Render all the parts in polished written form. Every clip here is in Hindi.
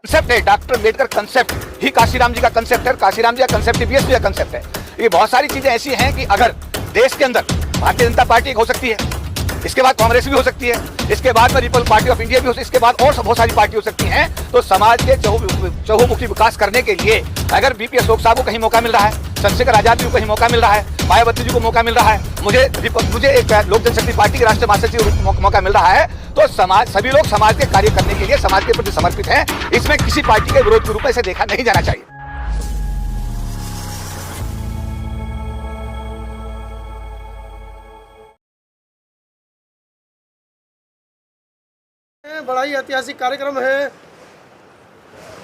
कंसेप्ट है, डॉक्टर अम्बेडकर कंसेप्ट ही काशीराम जी का कंसेप्ट है, काशीराम जी का कंसेप्ट ही बीएसपी का कंसेप्ट है। ये बहुत सारी चीजें ऐसी हैं कि अगर देश के अंदर भारतीय जनता पार्टी हो सकती है, इसके बाद कांग्रेस भी हो सकती है, इसके बाद में पीपल्स पार्टी ऑफ इंडिया भी हो सकती है, इसके बाद और बहुत सारी पार्टी हो सकती हैं। तो समाज के चहुमुखी विकास करने के लिए अगर बीपी अशोक साहब को कहीं मौका मिल रहा है, चंद्रशेखर आजाद जी को कहीं मौका मिल रहा है, मायावती जी को मौका मिल रहा है, मुझे एक लोक जनशक्ति पार्टी के राष्ट्रीय महासचिव को मौका मिल रहा है, तो समाज सभी लोग समाज के कार्य करने के लिए समाज के प्रति समर्पित हैं। इसमें किसी पार्टी के विरोध के रूप में इसे देखा नहीं जाना चाहिए। बड़ा ही ऐतिहासिक कार्यक्रम है।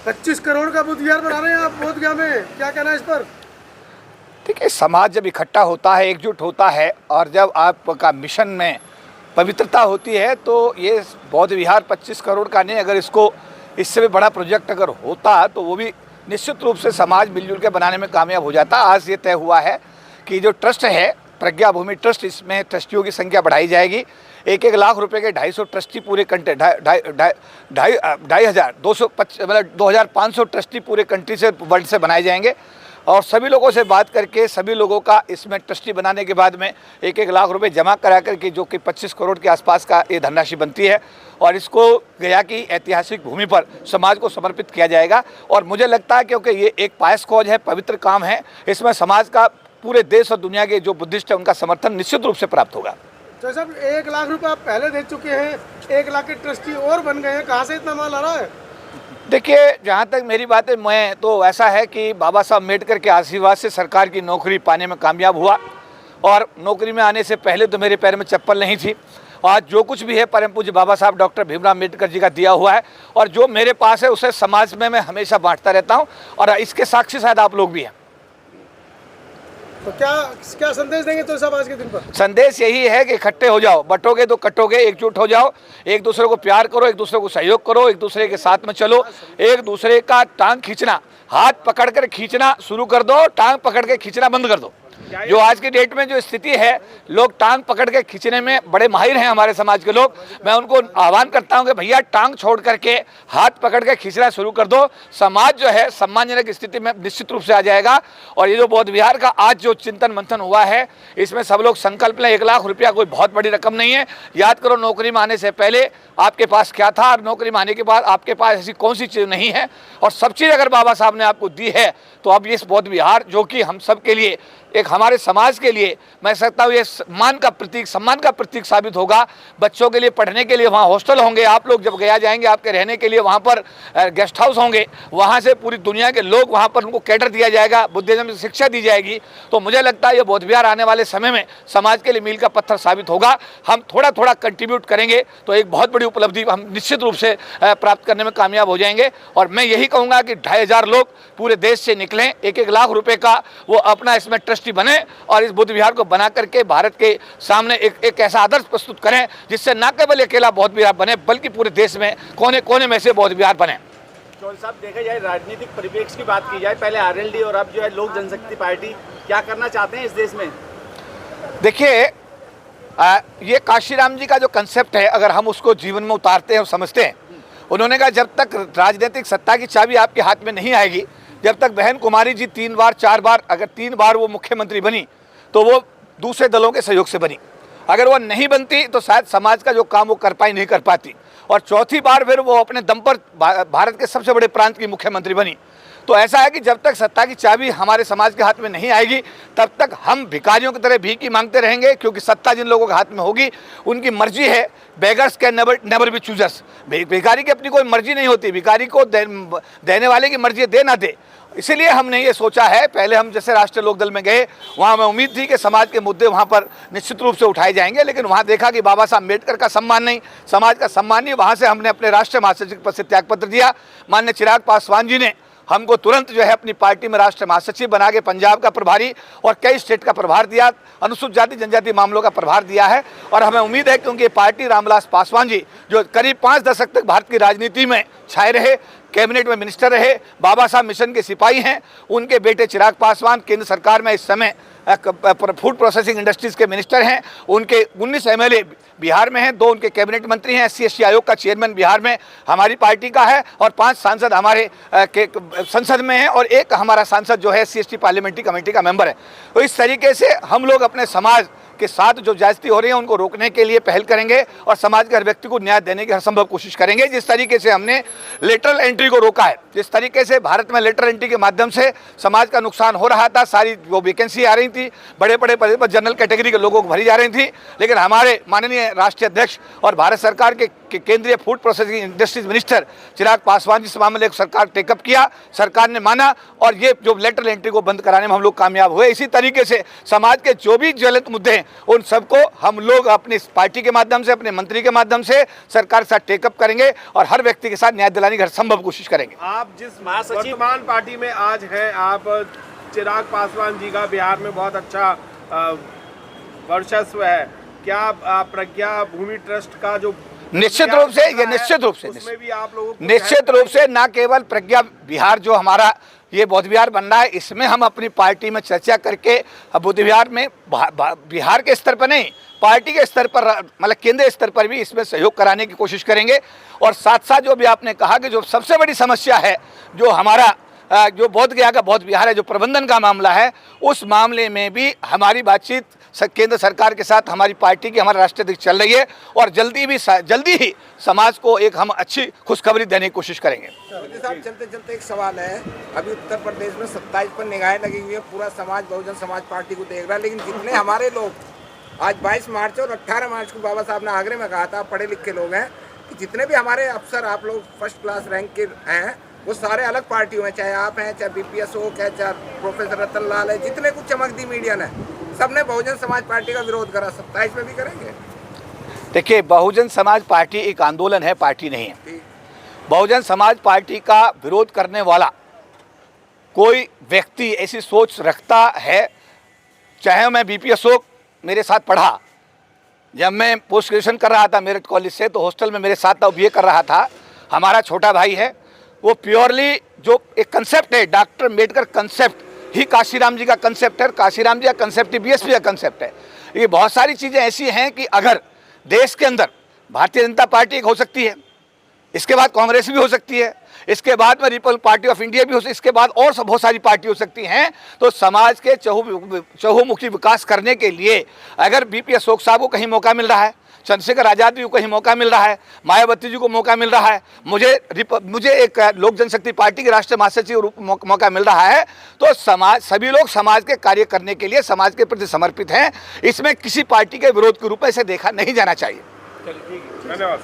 25 करोड़ का बुद्ध विहार बना रहे हैं आप बोधगया में, क्या कहना है इस पर? देखिए, समाज जब इकट्ठा होता है, एकजुट होता है और जब आपका मिशन में पवित्रता होती है तो ये बौद्ध विहार 25 करोड़ का नहीं, अगर इसको इससे भी बड़ा प्रोजेक्ट अगर होता तो वो भी निश्चित रूप से समाज मिलजुल के बनाने में कामयाब हो जाता। आज ये तय हुआ है कि जो ट्रस्ट है प्रज्ञा भूमि ट्रस्ट, इसमें ट्रस्टियों की संख्या बढ़ाई जाएगी। 1-1 लाख रुपए के 250 ट्रस्टी पूरे कंट्री 2500 ट्रस्टी पूरे कंट्री से वर्ल्ड से बनाए जाएंगे और सभी लोगों से बात करके सभी लोगों का इसमें ट्रस्टी बनाने के बाद में 1-1 लाख रुपए जमा करा करके जो कि 25 करोड़ के आसपास का ये धनराशि बनती है और इसको गया की ऐतिहासिक भूमि पर समाज को समर्पित किया जाएगा। और मुझे लगता है क्योंकि ये एक पायस कॉज है, पवित्र काम है, इसमें समाज का पूरे देश और दुनिया के जो बुद्धिस्ट है उनका समर्थन निश्चित रूप से प्राप्त होगा। तो साहब 1 लाख रुपए आप पहले दे चुके हैं, 1 लाख के ट्रस्टी और बन गए हैं, कहाँ से इतना माल आ रहा है? देखिए, जहाँ तक मेरी बात है, मैं तो ऐसा है कि बाबा साहब अम्बेडकर के आशीर्वाद से सरकार की नौकरी पाने में कामयाब हुआ और नौकरी में आने से पहले तो मेरे पैर में चप्पल नहीं थी। आज जो कुछ भी है परम पूज्य बाबा साहब डॉक्टर भीमराव अम्बेडकर जी का दिया हुआ है और जो मेरे पास है उसे समाज में मैं हमेशा बांटता रहता हूँ और इसके साक्षी शायद आप लोग भी हैं। तो क्या संदेश देंगे तो साहब आज के दिन पर? संदेश यही है कि इकट्ठे हो जाओ, बटोगे तो कटोगे, एकजुट हो जाओ, एक दूसरे को प्यार करो, एक दूसरे को सहयोग करो, एक दूसरे के साथ में चलो, एक दूसरे का टांग खींचना, हाथ पकड़ कर खींचना शुरू कर दो, टांग पकड़ के खींचना बंद कर दो। जो आज की डेट में जो स्थिति है, लोग टांग पकड़ के खींचने में बड़े माहिर हैं हमारे समाज के लोग। मैं उनको आह्वान करता हूं कि भैया टांग छोड़ करके हाथ पकड़ के खींचना शुरू कर दो। समाज जो है सम्मानजनक स्थिति में निश्चित रूप से आ जाएगा। और ये जो बौद्ध विहार का आज जो चिंतन मंथन हुआ है, इसमें सब लोग संकल्प लें। 1 लाख रुपया कोई बहुत बड़ी रकम नहीं है। याद करो, नौकरी में आने से पहले आपके पास क्या था और नौकरी में आने के बाद आपके पास ऐसी कौन सी चीज़ नहीं है, और सब चीज़ अगर बाबा साहब ने आपको दी है तो अब इस बौद्ध विहार जो कि हम सब के लिए, एक हमारे समाज के लिए, मैं सकता हूँ ये सम्मान का प्रतीक साबित होगा। बच्चों के लिए पढ़ने के लिए वहाँ हॉस्टल होंगे, आप लोग जब गया जाएंगे आपके रहने के लिए वहाँ पर गेस्ट हाउस होंगे, वहाँ से पूरी दुनिया के लोग वहाँ पर उनको कैडर दिया जाएगा, बुद्धिज्म की शिक्षा दी जाएगी। तो मुझे लगता है ये बौद्ध विहार आने वाले समय में समाज के लिए मील का पत्थर साबित होगा। हम थोड़ा थोड़ा कंट्रीब्यूट करेंगे तो एक बहुत बड़ी उपलब्धि हम निश्चित रूप से प्राप्त करने में कामयाब हो जाएंगे। और मैं यही कहूँगा कि 2500 लोग पूरे देश से निकलें, 1-1 लाख रुपए का वो अपना इसमें ट्रस्टी बने और इस बुद्ध विहार को बना करके भारत के सामने एक ऐसा आदर्श प्रस्तुत करें जिससे न केवल अकेला बौद्ध विहार बने बल्कि पूरे देश में कोने कोने में से बौद्ध विहार बने। चौधरी साहब, देखा जाए राजनीतिक परिप्रेक्ष्य की बात की जाए, पहले आरएलडी और अब जो है लोक जनशक्ति पार्टी क्या करना चाहते हैं इस देश में? देखिए, ये काशीराम जी का जो कंसेप्ट है, अगर हम उसको जीवन में उतारते हैं और समझते हैं, उन्होंने कहा जब तक राजनीतिक सत्ता की चाबी आपके हाथ में नहीं आएगी, जब तक बहन कुमारी जी 3 बार 4 बार, अगर 3 बार वो मुख्यमंत्री बनी तो वो दूसरे दलों के सहयोग से बनी, अगर वो नहीं बनती तो शायद समाज का जो काम वो नहीं कर पाती, और चौथी बार फिर वो अपने दम पर भारत के सबसे बड़े प्रांत की मुख्यमंत्री बनी। तो ऐसा है कि जब तक सत्ता की चाबी हमारे समाज के हाथ में नहीं आएगी तब तक हम भिखारियों की तरह भीख ही मांगते रहेंगे, क्योंकि सत्ता जिन लोगों के हाथ में होगी उनकी मर्जी है। Beggars can never be choosers. भिखारी की अपनी कोई मर्जी नहीं होती, भिखारी को देने वाले की मर्जी दे ना दे। इसीलिए हमने ये सोचा है, पहले हम जैसे राष्ट्रीय लोकदल में गए, वहाँ हमें उम्मीद थी कि समाज के मुद्दे वहाँ पर निश्चित रूप से उठाए जाएंगे, लेकिन वहाँ देखा कि बाबा साहब अम्बेडकर का सम्मान नहीं, समाज का सम्मान नहीं। वहाँ से हमने अपने राष्ट्रीय महासचिव पद से त्यागपत्र दिया। माननीय चिराग पासवान जी ने हमको तुरंत जो है अपनी पार्टी में राष्ट्रीय महासचिव बना के पंजाब का प्रभारी और कई स्टेट का प्रभार दिया, अनुसूचित जाति जनजाति मामलों का प्रभार दिया है। और हमें उम्मीद है कि उनकी पार्टी रामविलास पासवान जी, जो करीब 5 दशक तक भारत की राजनीति में छाए रहे, कैबिनेट में मिनिस्टर रहे, बाबा साहब मिशन के सिपाही हैं, उनके बेटे चिराग पासवान केंद्र सरकार में इस समय फूड प्रोसेसिंग इंडस्ट्रीज़ के मिनिस्टर हैं। उनके 19 MLA बिहार में हैं, 2 उनके कैबिनेट मंत्री हैं, SC ST आयोग का चेयरमैन बिहार में हमारी पार्टी का है और 5 सांसद हमारे संसद में हैं और 1 हमारा सांसद जो है SC ST पार्लियामेंट्री कमेटी का मेंबर है। तो इस तरीके से हम लोग अपने समाज के साथ जो ज्यादती हो रही है उनको रोकने के लिए पहल करेंगे और समाज के हर व्यक्ति को न्याय देने की हर संभव कोशिश करेंगे। जिस तरीके से हमने लेटरल एंट्री को रोका है, जिस तरीके से भारत में लेटरल एंट्री के माध्यम से समाज का नुकसान हो रहा था, सारी वो वैकेंसी आ रही थी, बड़े बड़े पद पर जनरल कैटेगरी के लोगों को भरी जा रही थी, लेकिन हमारे माननीय राष्ट्रीय अध्यक्ष और भारत सरकार के केंद्रीय food processing industries minister Chirag Paswan ji इस मामले को सरकार टेकअप किया, सरकार ने माना और ये जो लेटरल एंट्री को बंद कराने में हम लोग कामयाब हुए। इसी तरीके से समाज के जो भी ज्वलंत मुद्दे हैं उन सबको हम लोग अपनी पार्टी के माध्यम से, अपने मंत्री के माध्यम से सरकार के साथ टेकअप करेंगे और हर व्यक्ति के साथ न्याय दिलाने की हर संभव कोशिश करेंगे। आप जिस महासचिव वर्तमान पार्टी में आज हैं, आप चिराग पासवान जी का बिहार में बहुत अच्छा वर्चस्व है, क्या प्रज्ञा भूमि ट्रस्ट का जो निश्चित रूप से ये उसमें भी आप लोगों को निश्चित रूप से न केवल प्रज्ञा बिहार जो हमारा ये बौद्ध विहार बन रहा है, इसमें हम अपनी पार्टी में चर्चा करके बौद्ध विहार में बिहार के स्तर पर नहीं, पार्टी के स्तर पर मतलब केंद्रीय स्तर पर भी इसमें सहयोग कराने की कोशिश करेंगे। और साथ साथ जो भी आपने कहा कि जो सबसे बड़ी समस्या है जो हमारा जो बौद्ध गया का बौद्ध विहार है, जो प्रबंधन का मामला है, उस मामले में भी हमारी बातचीत केंद्र सरकार के साथ हमारी पार्टी की, हमारे राष्ट्रीय अध्यक्ष चल रही है और जल्दी ही समाज को एक हम अच्छी खुशखबरी देने की कोशिश करेंगे। मोदी साहब, चलते चलते एक सवाल है, अभी उत्तर प्रदेश में 27 पर निगाहें लगी हुई है, पूरा समाज बहुजन समाज पार्टी को देख रहा है, लेकिन जितने हमारे लोग आज 22 मार्च और 18 मार्च को बाबा साहब ने आगरे में कहा था, पढ़े लिखे लोग हैं कि जितने भी हमारे अफसर आप लोग फर्स्ट क्लास रैंक के हैं वो सारे अलग पार्टियों में, चाहे आप हैं, चाहे BPS हो, चाहे प्रोफेसर रतन लाल है, जितने कुछ चमक दी मीडिया ने, सबने बहुजन समाज पार्टी का विरोध करा। 27 में भी करेंगे। देखिए, बहुजन समाज पार्टी एक आंदोलन है, पार्टी नहीं है। बहुजन समाज पार्टी का विरोध करने वाला कोई व्यक्ति ऐसी सोच रखता है, चाहे मैं BPS हो, मेरे साथ पढ़ा, जब मैं पोस्ट ग्रेजुएशन कर रहा था मेरिट कॉलेज से तो हॉस्टल में मेरे साथ था, BA कर रहा था, हमारा छोटा भाई है, वो प्योरली जो एक कंसेप्ट है डॉक्टर अम्बेडकर कंसेप्ट ही काशीराम जी का कंसेप्ट है, काशीराम जी का कंसेप्ट ही BSP का कंसेप्ट है। ये बहुत सारी चीज़ें ऐसी हैं कि अगर देश के अंदर भारतीय जनता पार्टी एक हो सकती है, इसके बाद कांग्रेस भी हो सकती है, इसके बाद में पीपल्स पार्टी ऑफ इंडिया भी हो सकती है, इसके बाद और सब बहुत सारी पार्टी हो सकती हैं, तो समाज के चहुमुखी विकास करने के लिए अगर BP अशोक साहब को कहीं मौका मिल रहा है, चंद्रशेखर आज़ाद जी को कहीं मौका मिल रहा है, मायावती जी को मौका मिल रहा है, मुझे एक लोक जनशक्ति पार्टी के राष्ट्रीय महासचिव रूप मौका मिल रहा है, तो समाज सभी लोग समाज के कार्य करने के लिए समाज के प्रति समर्पित हैं। इसमें किसी पार्टी के विरोध के रूप में इसे देखा नहीं जाना चाहिए। धन्यवाद।